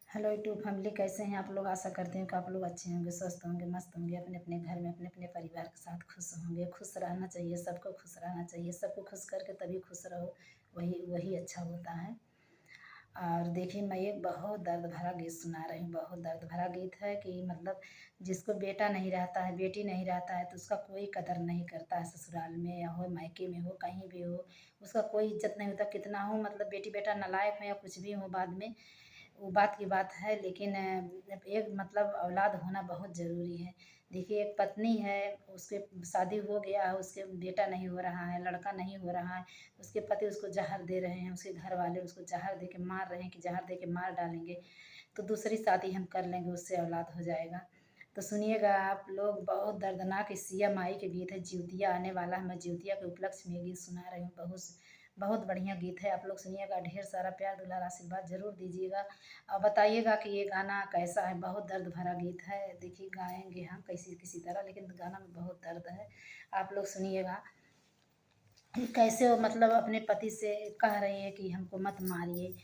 Hello YouTube family, कैसे हैं आप लोग। आशा करते हैं कि आप लोग अच्छे होंगे, स्वस्थ होंगे, मस्त होंगे, अपने अपने घर में अपने अपने परिवार के साथ खुश होंगे। खुश रहना चाहिए, सबको खुश रहना चाहिए। सबको खुश करके तभी खुश रहो, वही वही अच्छा होता है। और देखिए, मैं एक बहुत दर्द भरा गीत सुना रही हूँ। बहुत दर्द भरा गीत है कि मतलब जिसको बेटा नहीं रहता है, बेटी नहीं रहता है, तो उसका कोई कदर नहीं करता है। ससुराल में या हो, मायके में हो, कहीं भी हो, उसका कोई इज्जत नहीं होता। कितना हो मतलब बेटी बेटा नालायक हो या कुछ भी हो, बाद में वो बात की बात है। लेकिन एक मतलब औलाद होना बहुत ज़रूरी है। देखिए, एक पत्नी है, उसके शादी हो गया है, उसके बेटा नहीं हो रहा है, लड़का नहीं हो रहा है, उसके पति उसको ज़हर दे रहे हैं, उसके घर वाले उसको ज़हर दे के मार रहे हैं कि ज़हर दे के मार डालेंगे, तो दूसरी शादी हम कर लेंगे, उससे औलाद हो जाएगा। तो सुनिएगा आप लोग, बहुत दर्दनाक सिया माई के गीत है। जिउतिया आने वाला है, मैं जिउतिया के उपलक्ष्य में ये गीत सुना रही हूँ। बहुत बहुत बढ़िया गीत है, आप लोग सुनिएगा। ढेर सारा प्यार दुलार आशीर्वाद जरूर दीजिएगा और बताइएगा कि ये गाना कैसा है। बहुत दर्द भरा गीत है। देखिए, गाएंगे हम कैसी किसी तरह, लेकिन गाना में बहुत दर्द है। आप लोग सुनिएगा कि कैसे वो मतलब अपने पति से कह रही है कि हमको मत मारिए,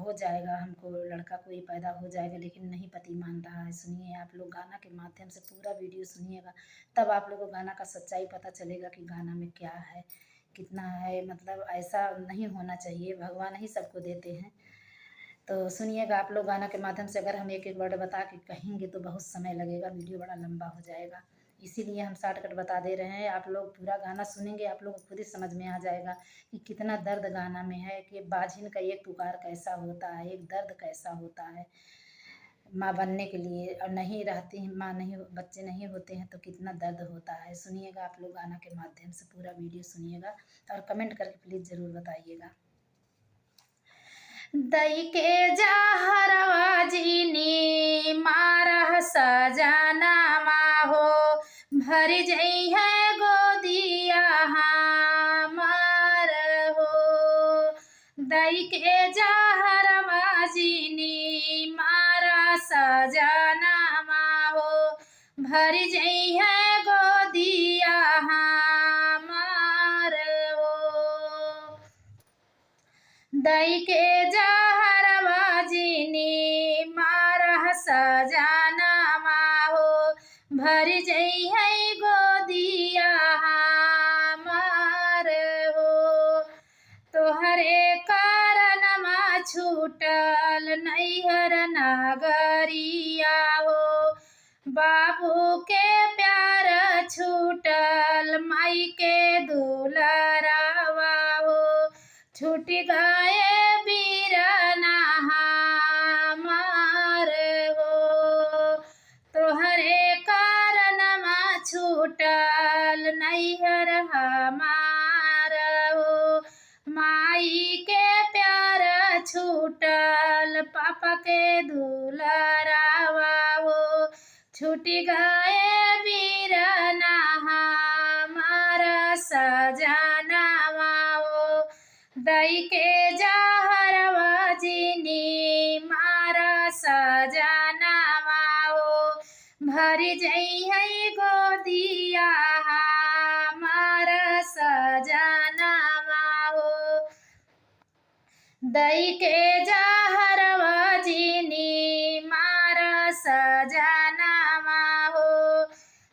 हो जाएगा, हमको लड़का कोई पैदा हो जाएगा, लेकिन नहीं, पति मान रहा है। सुनिए आप लोग, गाना के माध्यम से पूरा वीडियो सुनिएगा, तब आप लोग को गाना का सच्चाई पता चलेगा कि गाना में क्या है, कितना है। मतलब ऐसा नहीं होना चाहिए, भगवान ही सबको देते हैं। तो सुनिएगा आप लोग गाना के माध्यम से। अगर हम एक एक वर्ड बता के कहेंगे तो बहुत समय लगेगा, वीडियो बड़ा लंबा हो जाएगा, इसीलिए हम शॉर्टकट बता दे रहे हैं। आप लोग पूरा गाना सुनेंगे, आप लोग को खुद ही समझ में आ जाएगा कि कितना दर्द गाना में है, कि बाझिन का एक पुकार कैसा होता है, एक दर्द कैसा होता है माँ बनने के लिए। और नहीं रहती हैं माँ, नहीं बच्चे नहीं होते हैं तो कितना दर्द होता है। सुनिएगा आप लोग गाना के माध्यम से, पूरा वीडियो सुनिएगा और कमेंट करके प्लीज़ ज़रूर बताइएगा। दई के जहरवा जीनी मारह सजाना माहो, भर जई है गोदिया हमार हो। दई के जहरवा जीनी मारा सजाना माहो, भर जई है गोदिया हमार हो। दई के जहरवा जीनी मारह सजाना माहो, भर जई है गोदिया हमार हो। तोहरे कारण मा छूटल नैहर नगरिया हो, बाबू के प्यार छूटल माई के दुलरावा हो। छूट गए बीरना हमार हो, तोहरे कारण मा छूटल नैहर हमार हो। माई के प्यार छूटल पापा के दुलरावा हो। छूट गए बीरना हमार सजनावा हो। दई के जहरवा जीनी मारा सजनावा हो, भर जई है गोदिया हमार सजनावा हो। दई के जहरवा जीनी मारा सजनावा हो,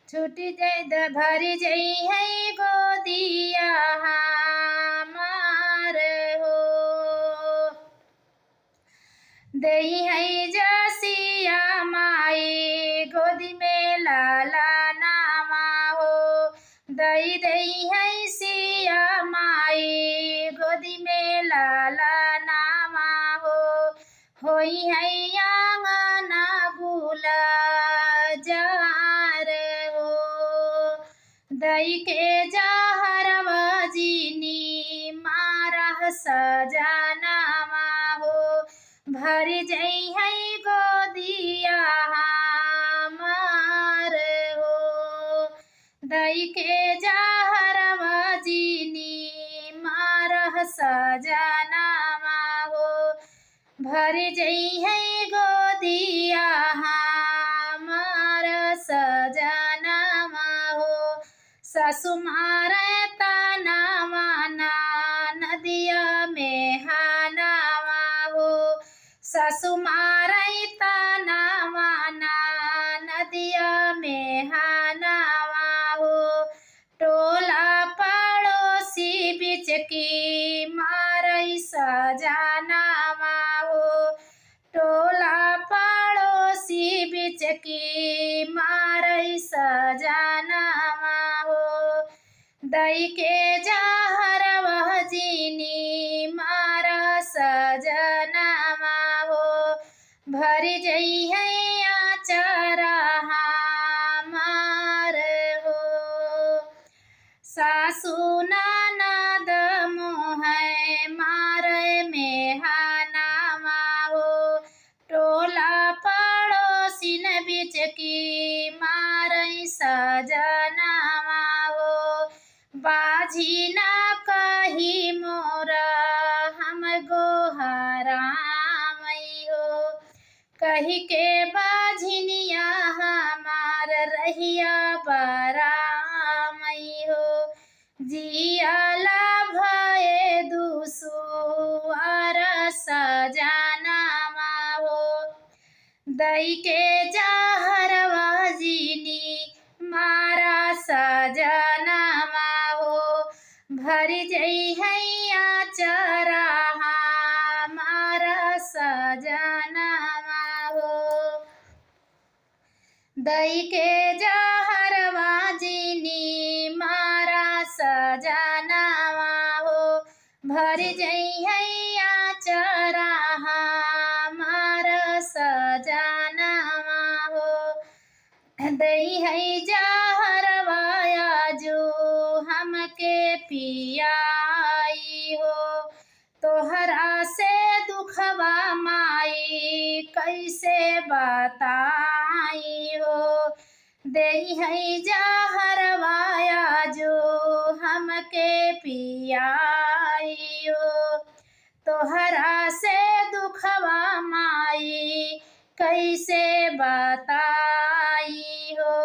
छूट जई भर जई है गोदिया हमार हो। दई है जसिया माई गोदी में लाला नामा हो। दई दई है सिया माई गोदी में लाला नामा हो। होई है आंगना गुला जार हो। दई के जहरवा जीनी मारह सजनावा हो, भर जई है गोदिया हमार हो। दई के जहरवा जीनी मारह सजनावा हो, भर जई है गोदिया हमार सजनावा हो। सासु मारे ताना माना नदिया में हानावा हो। सासु मारई तनावा ना नदिया में हानावा हो टोला पड़ोसी बीच की मारई सजानावा हो टोला पड़ोसी बीच की मारई सजानावा हो दई के जहर वह जीनी मारा सजनावा हो भरी जई है आचारा हमार हो सासु ननद मोह मारे में हानावा हो टोला पड़ोसिन बीच की मारई सजनावा हो बाजी ना कही मोरा हम गोहरामई हो कही के बाझिनिया हमार रहिया बरामई हो जियाला भये दुसुआर सजनावा हो दई के जहरवा जीनी मारा सजनावा हो भरी जई हैया चरा हमारा सजनावा हो दई के जहरवा जीनी मारा सजनावा हो भरी जई हैया चरा हमारा सजनावा हो दई है जहरवाया जो हमके पियाई हो तोहरा से दुखवा माई कैसे बताई हो दई है जहरवाया जो हमके पियाई हो तोहरा से दुखवा माई कैसे बताई हो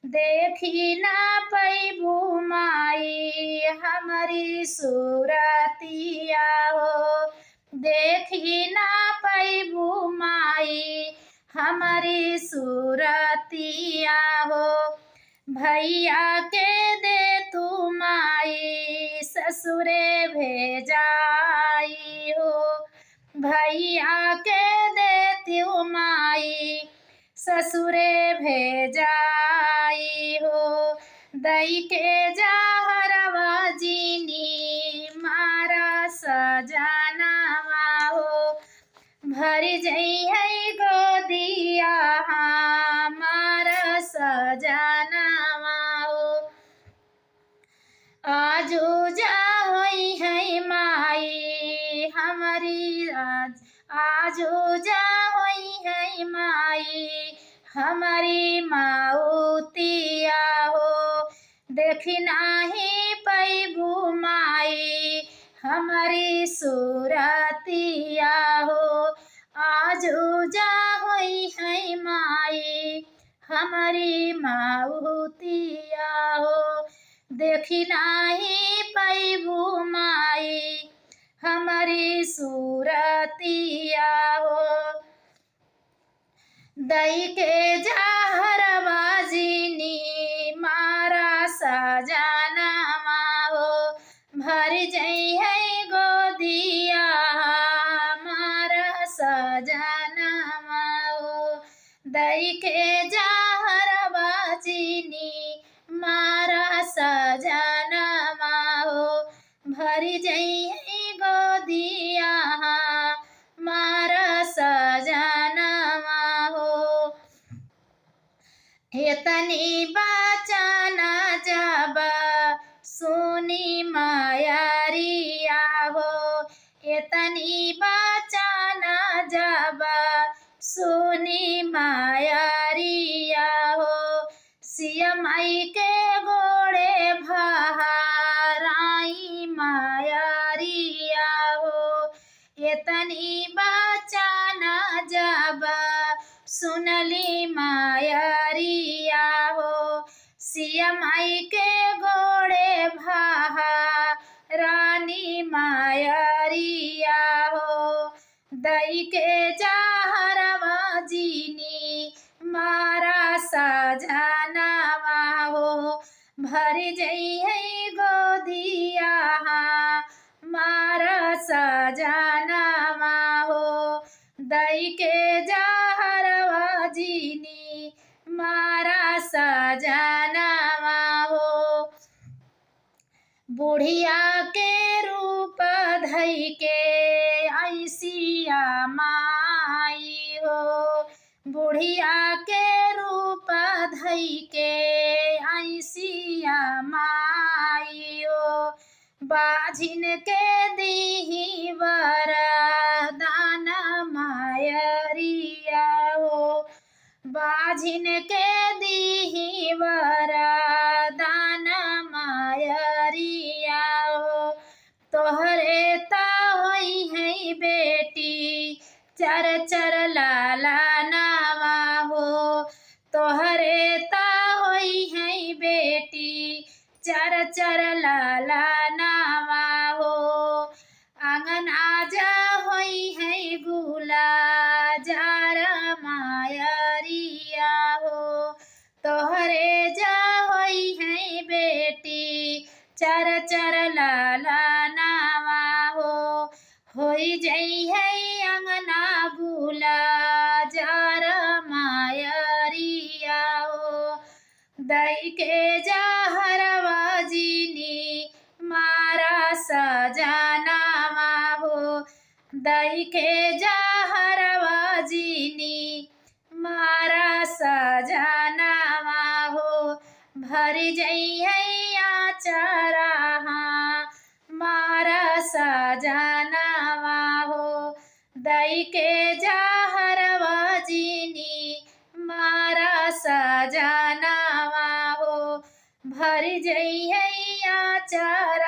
देखी ना पैबू माई हमारी सूरतिया हो देखी ना पैबू माई हमारी सूरतिया हो भैया के दे तू माई ससुरे भेजाई हो भैया के देती माई ससुरे भेजाई हो दई के जहरवा जीनी मारा सजनावा हो भरी जई है गोदिया हमारा सजनावा हो आजो जा होई है माई हमारी आजो जा होई है माई हमारी माउतिया हो देखी नाही पैबू माई हमारी सूरतिया हो आजो जा होई है माई हमारी माउतिया हो देखी नाही पैबू माई हमारी सूरतिया हो दई के जहरवा जीनी मारा सजनावा हो भर जई है गोदिया मारा सजनावा हो दई के जहरवा जीनी मारा सजनावा हो भरी जई है गोदिया मारा सजनावा हो इतनी बचाना जब सुनी मायारिया हो इतनी बचाना जब सुनी मायारिया हो सिया माई के गोड़े भहाराई मायारिया हो इतनी बचाना जब सुनली मायारिया हो सिया माई के गोड़े भहारानी मायारिया हो दई के जहरवा जीनी मारा सजनवा हो भर जइहे गोदिया मारा सजनवा हो दई के जहरवा जीनी मारा सजनवा हो बुढ़िया के रूप धई के ऐसिया माई हो बुढ़िया के रूप धई के ऐसिया माई हो बाझिन के दीही वरदान मायरिया हो बाझिन के दीही वरदान मायरिया हो तोहरे ता होई है बेटी चर चर लाला नावा हो तोहरे ता होई है बेटी चर चर लाला नावा हो आंगना जा होई है गुला जार मायरिया हो तोहरे जा होई है बेटी चर चर लाला नावा होई जई है अंगना गुला जार मायरिया हो दई के जहरवा जीनी मारा सजनवा हो दई के जहरवा जीनी मारा सजनवा हो भर जइहे आचरा मारा सजनवा हो दई के जहरवा जीनी मारा सजनवा हो भर जइहे आचरा